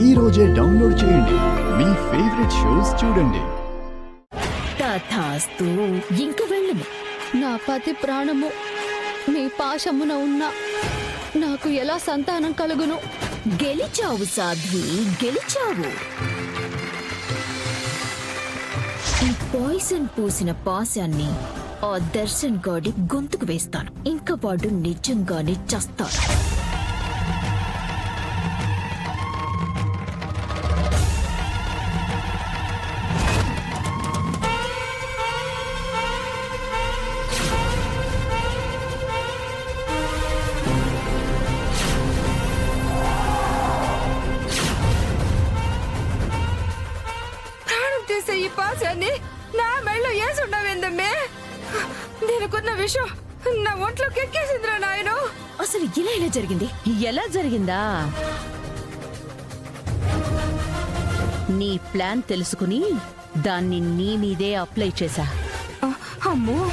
ఈ రోజే డౌన్లోడ్ చేయండి. మీ ఫేవరెట్ షోస్ చూడండి. తథాస్తు. ఇంక వెళ్ళము. నా పతి ప్రాణము నీ పాశమున ఉన్నా నాకు ఎలా సంతానం కలుగును? గెలిచావు సాధ్వి, గెలిచావు. ఈ పాయిజన్ పూసిన పాశాన్ని ఆ దర్శన్ గాడి గొంతుకు వేస్తాను. ఇంకా వాడు నిజంగానే చస్తాడు. ఈ పాశాన్ని నా మెళ్ళో వేసుండవేందమ్మే. దీనికున్న విషయం నా ఒంట్లోకి ఎక్కేసిందిరా నాయను. అసలు ఇలా జరిగింది? ఎలా జరిగిందా? నీ ప్లాన్ తెలుసుకుని దాన్ని నీ మీదే అప్లై చేశా. అమ్మో.